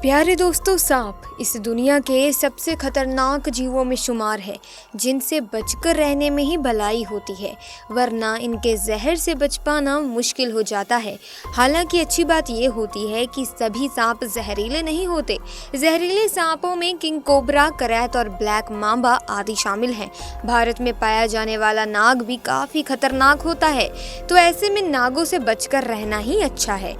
प्यारे दोस्तों, सांप इस दुनिया के सबसे खतरनाक जीवों में शुमार है, जिनसे बचकर रहने में ही भलाई होती है, वरना इनके जहर से बच पाना मुश्किल हो जाता है। हालांकि अच्छी बात ये होती है कि सभी सांप जहरीले नहीं होते। जहरीले सांपों में किंग कोबरा, करैत और ब्लैक मांबा आदि शामिल हैं। भारत में पाया जाने वाला नाग भी काफ़ी खतरनाक होता है, तो ऐसे में नागों से बचकर रहना ही अच्छा है।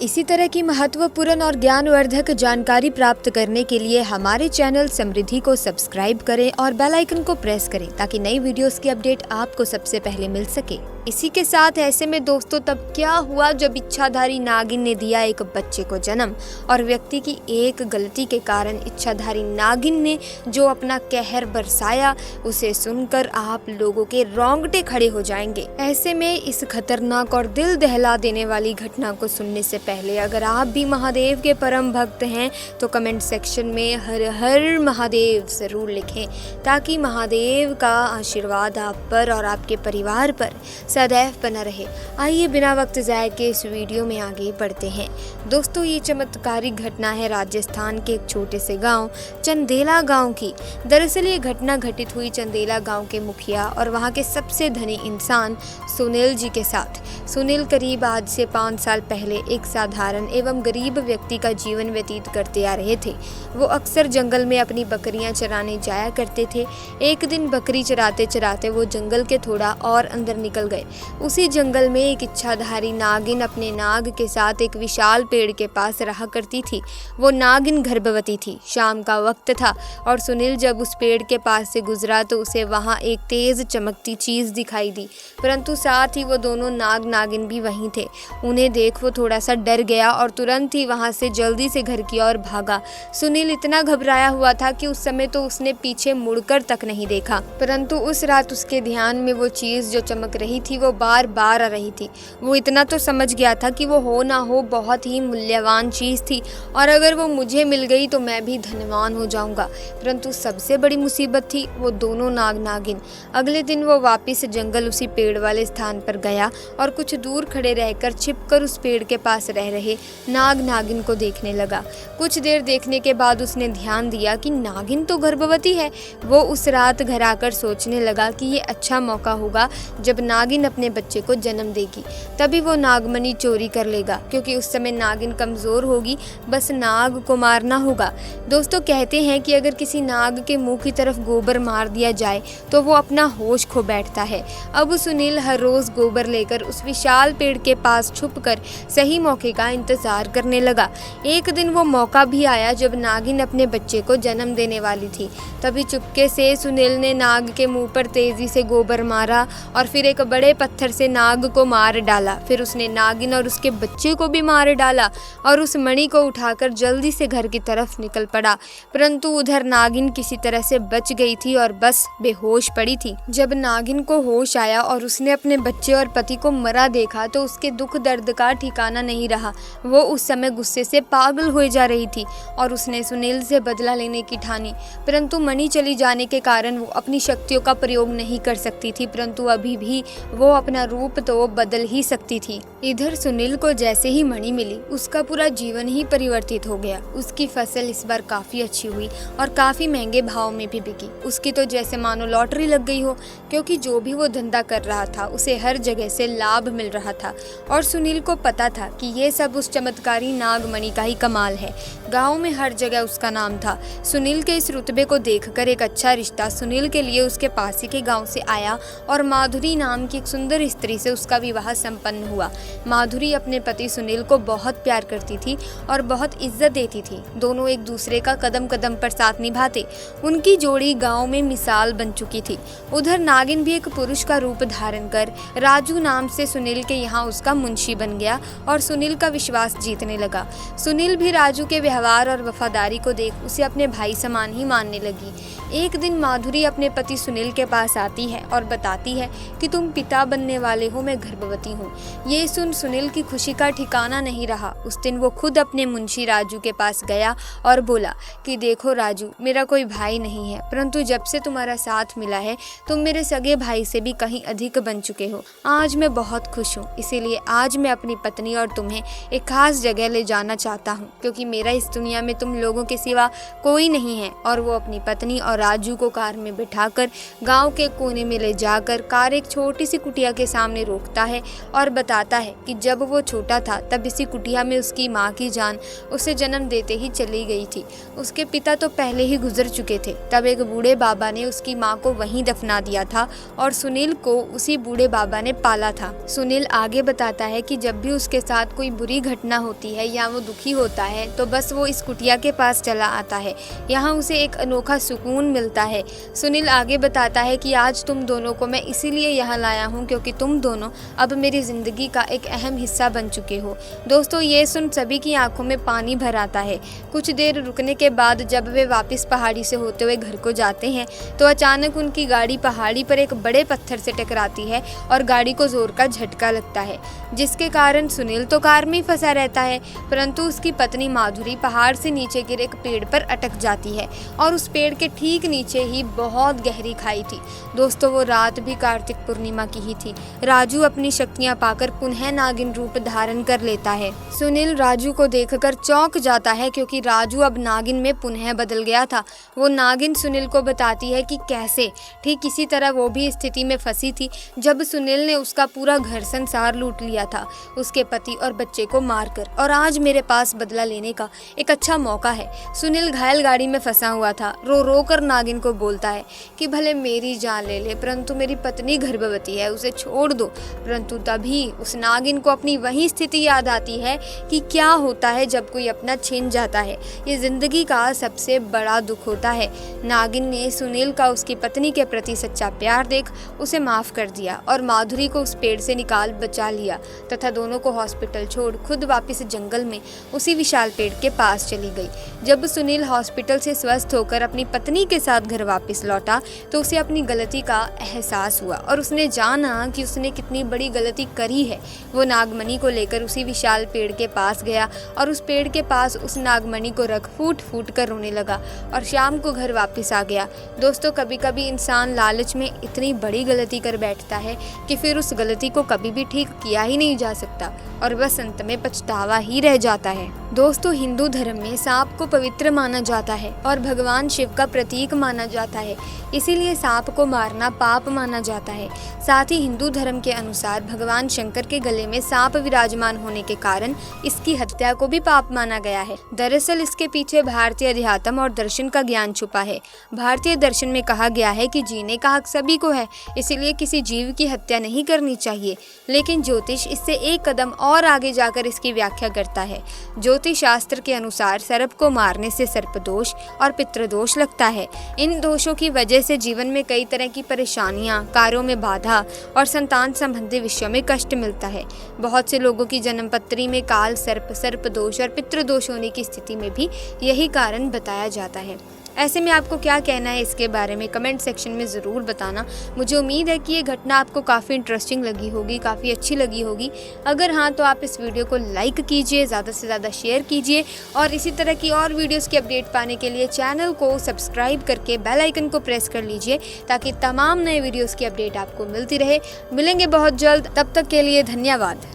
इसी तरह की महत्वपूर्ण और ज्ञानवर्धक जानकारी प्राप्त करने के लिए हमारे चैनल समृद्धि को सब्सक्राइब करें और बेल आइकन को प्रेस करें ताकि नई वीडियोस की अपडेट आपको सबसे पहले मिल सके। इसी के साथ ऐसे में दोस्तों तब क्या हुआ जब इच्छाधारी नागिन ने दिया एक बच्चे को जन्म, और व्यक्ति की एक गलती के कारण इच्छाधारी नागिन ने जो अपना कहर बरसाया, उसे सुनकर आप लोगों के रोंगटे खड़े हो जाएंगे। ऐसे में इस खतरनाक और दिल दहला देने वाली घटना को सुनने से पहले अगर आप भी महादेव के परम भक्त हैं तो कमेंट सेक्शन में हर हर महादेव जरूर लिखें, ताकि महादेव का आशीर्वाद आप पर और आपके परिवार पर सदैव बना रहे। आइए बिना वक्त ज़ाया के इस वीडियो में आगे बढ़ते हैं। दोस्तों, ये चमत्कारिक घटना है राजस्थान के एक छोटे से गांव चंदेला गांव की। दरअसल ये घटना घटित हुई चंदेला गांव के मुखिया और वहां के सबसे धनी इंसान सुनील जी के साथ। सुनील करीब आज से 5 साल पहले एक साधारण एवं गरीब व्यक्ति का जीवन व्यतीत करते आ रहे थे। वो अक्सर जंगल में अपनी बकरियां चराने जाया करते थे। एक दिन बकरी चराते चराते वो जंगल के थोड़ा और अंदर निकल गए। उसी जंगल में एक इच्छाधारी नागिन अपने नाग के साथ एक विशाल पेड़ के पास रहा करती थी। वो नागिन गर्भवती थी। शाम का वक्त था और सुनील जब उस पेड़ के पास से गुजरा तो उसे वहां एक तेज चमकती चीज दिखाई दी, परंतु साथ ही वो दोनों नाग नागिन भी वहीं थे। उन्हें देख वो थोड़ा सा डर गया और तुरंत ही वहां से जल्दी से घर की ओर भागा। सुनील इतना घबराया हुआ था कि उस समय तो उसने पीछे मुड़कर तक नहीं देखा, परंतु उस रात उसके ध्यान में वो चीज जो चमक रही थी वो बार बार आ रही थी। वो इतना तो समझ गया था कि वो हो ना हो बहुत ही मूल्यवान चीज थी, और अगर वो मुझे मिल गई तो मैं भी धनवान हो जाऊंगा। परंतु सबसे बड़ी मुसीबत थी वो दोनों नाग नागिन। अगले दिन वो वापिस जंगल उसी पेड़ वाले स्थान पर गया और कुछ दूर खड़े रहकर छिपकर उस पेड़ के पास रह रहे नाग नागिन को देखने लगा। कुछ देर देखने के बाद उसने ध्यान दिया कि नागिन तो गर्भवती है। वो उस रात घर आकर सोचने लगा कि ये अच्छा मौका होगा जब नागिन अपने बच्चे को जन्म देगी, तभी वो नागमणि चोरी कर लेगा, क्योंकि उस समय नागिन कमजोर होगी, बस नाग को मारना होगा। दोस्तों, कहते हैं कि अगर किसी नाग के मुंह की तरफ गोबर मार दिया जाए तो वो अपना होश खो बैठता है। अब सुनील हर रोज गोबर लेकर उस विशाल पेड़ के पास छुपकर सही मौके का इंतजार करने लगा। एक दिन वो मौका भी आया जब नागिन अपने बच्चे को जन्म देने वाली थी। तभी चुपके से सुनील ने नाग के मुंह पर तेजी से गोबर मारा और फिर एक बड़े पत्थर से नाग को मार डाला। फिर उसने नागिन और उसके बच्चे को भी मार डाला और उस मणि को उठाकर जल्दी से घर की तरफ निकल पड़ा। परंतु उधर नागिन किसी तरह से बच गई थी और बस बेहोश पड़ी थी। जब नागिन को होश आया और उसने अपने बच्चे और पति को मरा देखा तो उसके दुख दर्द का ठिकाना नहीं रहा। वो उस समय गुस्से से पागल हो जा रही थी और उसने सुनील से बदला लेने की ठानी। परंतु मणि चली जाने के कारण वो अपनी शक्तियों का प्रयोग नहीं कर सकती थी, परंतु अभी भी वो अपना रूप तो बदल ही सकती थी। इधर सुनील को जैसे ही मणि मिली उसका पूरा जीवन ही परिवर्तित हो गया। उसकी फसल इस बार काफी अच्छी हुई और काफी महंगे भाव में भी बिकी। उसकी तो जैसे मानो लॉटरी लग गई हो, क्योंकि जो भी वो धंधा कर रहा था उसे हर जगह से लाभ मिल रहा था। और सुनील को पता था कि ये सब उस चमत्कारी नागमणि का ही कमाल है। गाँव में हर जगह उसका नाम था। सुनील के इस रुतबे को देखकर एक अच्छा रिश्ता सुनील के लिए उसके पास ही के गाँव से आया और माधुरी नाम की एक सुंदर स्त्री से उसका विवाह संपन्न हुआ। माधुरी अपने पति सुनील को बहुत प्यार करती थी और बहुत इज्जत देती थी। दोनों एक दूसरे का कदम कदम पर साथ निभाते। उनकी जोड़ी गांव में मिसाल बन चुकी थी। उधर नागिन भी एक पुरुष का रूप धारण कर राजू नाम से सुनील के यहाँ उसका मुंशी बन गया और सुनील का विश्वास जीतने लगा। सुनील भी राजू के व्यवहार और वफादारी को देख उसे अपने भाई समान ही मानने लगी। एक दिन माधुरी अपने पति सुनील के पास आती है और बताती है कि तुम पिता बनने वाले हो, मैं गर्भवती हूँ। ये सुन सुनील की खुशी का ठिकाना नहीं रहा। उस दिन वो खुद अपने मुंशी राजू के पास गया और बोला कि देखो राजू, मेरा कोई भाई नहीं है, परंतु जब से तुम्हारा साथ मिला है तुम मेरे सगे भाई से भी कहीं अधिक बन चुके हो। आज मैं बहुत खुश हूँ, इसीलिए आज मैं अपनी पत्नी और तुम्हें तुम्हें एक खास जगह ले जाना चाहता हूँ, क्योंकि मेरा इस दुनिया में तुम लोगों के सिवा कोई नहीं है। और वो अपनी पत्नी और राजू को कार में बिठाकर गांव के कोने में ले जाकर कार एक छोटी सी कुटिया के सामने रोकता है और बताता है कि जब वो छोटा था तब इसी कुटिया में उसकी माँ की जान उसे जन्म देते ही चली गई थी। उसके पिता तो पहले ही गुजर चुके थे। तब एक बूढ़े बाबा ने उसकी माँ को वहीं दफना दिया था और सुनील को उसी बूढ़े बाबा ने पाला था। सुनील आगे बताता है कि जब भी उसके साथ कोई बुरी घटना होती है या वो दुखी होता है तो बस वो इस कुटिया के पास चला आता है। यहाँ उसे एक अनोखा सुकून मिलता है। सुनील आगे बताता है कि आज तुम दोनों को मैं इसीलिए यहाँ लाया हूँ क्योंकि तुम दोनों अब मेरी ज़िंदगी का एक अहम हिस्सा बन चुके हो। दोस्तों, ये सुन सभी की आंखों में पानी भर आता है। कुछ देर रुकने के बाद जब वे वापस पहाड़ी से होते हुए घर को जाते हैं तो अचानक उनकी गाड़ी पहाड़ी पर एक बड़े पत्थर से टकराती है और गाड़ी को जोर का झटका लगता है, जिसके कारण सुनील तो कार में ही फंसा रहता है, परंतु उसकी पत्नी माधुरी पहाड़ से नीचे गिरे एक पेड़ पर अटक जाती है और उस पेड़ के ठीक नीचे ही बहुत गहरी खाई थी। दोस्तों, वो रात भी कार्तिक पूर्णिमा की ही थी। राजू अपनी शक्तियां पाकर पुनः नागिन रूप धारण कर लेता है। सुनील राजू को देखकर चौंक जाता है क्योंकि राजू अब नागिन में पुनः बदल गया था। वो नागिन सुनील को बताती है कि कैसे ठीक इसी तरह वो भी स्थिति में फंसी थी जब सुनील ने उसका पूरा घर संसार लूट लिया था, उसके पति और बच्चे को मारकर, और आज मेरे पास बदला लेने का एक अच्छा मौका है। सुनील घायल गाड़ी में फंसा हुआ था। रो रो कर नागिन को बोलता है कि भले मेरी जान ले ले, परंतु मेरी पत्नी गर्भवती है, उसे छोड़ दो। परंतु तभी उस नागिन को अपनी वही स्थिति याद आती है कि क्या होता है जब कोई अपना छिन जाता है। ये जिंदगी का सबसे बड़ा दुख होता है। नागिन ने सुनील का उसकी पत्नी के प्रति सच्चा प्यार देख उसे माफ कर दिया और माधुरी को उस पेड़ से निकाल बचा लिया तथा दोनों को हॉस्पिटल छोड़ खुद वापस जंगल में उसी विशाल पेड़ के पास चली गई। जब सुनील हॉस्पिटल से स्वस्थ होकर अपनी पत्नी के साथ घर वापस लौटा तो उसे अपनी गलती का एहसास हुआ और उसने जाना कि उसने कितनी बड़ी गलती करी है। वो नागमणि को लेकर उसी विशाल पेड़ के पास गया और उस पेड़ के पास उस नागमणि को रख फूट फूट कर रोने लगा और शाम को घर वापस आ गया। दोस्तों, कभी कभी इंसान लालच में इतनी बड़ी गलती कर बैठता है कि फिर उस गलती को कभी भी ठीक किया ही नहीं जा सकता और बस अंत में पछतावा ही रह जाता है। दोस्तों, हिंदू धर्म में सांप को पवित्र माना जाता है और भगवान शिव का प्रतीक माना जाता है, इसीलिए सांप को मारना पाप माना जाता है। साथ ही हिंदू धर्म के अनुसार भगवान शंकर के गले में सांप विराजमान होने के कारण इसकी हत्या को भी पाप माना गया है। दरअसल इसके पीछे भारतीय अध्यात्म और दर्शन का ज्ञान छुपा है। भारतीय दर्शन में कहा गया है कि जीने का हक सभी को है, इसीलिए किसी जीव की हत्या नहीं करनी चाहिए। लेकिन ज्योतिष इससे एक कदम और आगे जाकर इसकी व्याख्या करता है। ज्योतिष शास्त्र के अनुसार सर्प को मारने से सर्पदोष और पितृदोष लगता है। इन दोषों की वजह से जीवन में कई तरह की परेशानियां, कार्यों में बाधा और संतान संबंधी विषयों में कष्ट मिलता है। बहुत से लोगों की जन्मपत्री में काल सर्प, सर्पदोष और पितृदोष होने की स्थिति में भी यही कारण बताया जाता है। ऐसे में आपको क्या कहना है इसके बारे में कमेंट सेक्शन में ज़रूर बताना। मुझे उम्मीद है कि ये घटना आपको काफ़ी इंटरेस्टिंग लगी होगी, काफ़ी अच्छी लगी होगी। अगर हाँ तो आप इस वीडियो को लाइक कीजिए, ज़्यादा से ज़्यादा शेयर कीजिए और इसी तरह की और वीडियोस की अपडेट पाने के लिए चैनल को सब्सक्राइब करके बेल आइकन को प्रेस कर लीजिए ताकि तमाम नए वीडियोज़ की अपडेट आपको मिलती रहे। मिलेंगे बहुत जल्द, तब तक के लिए धन्यवाद।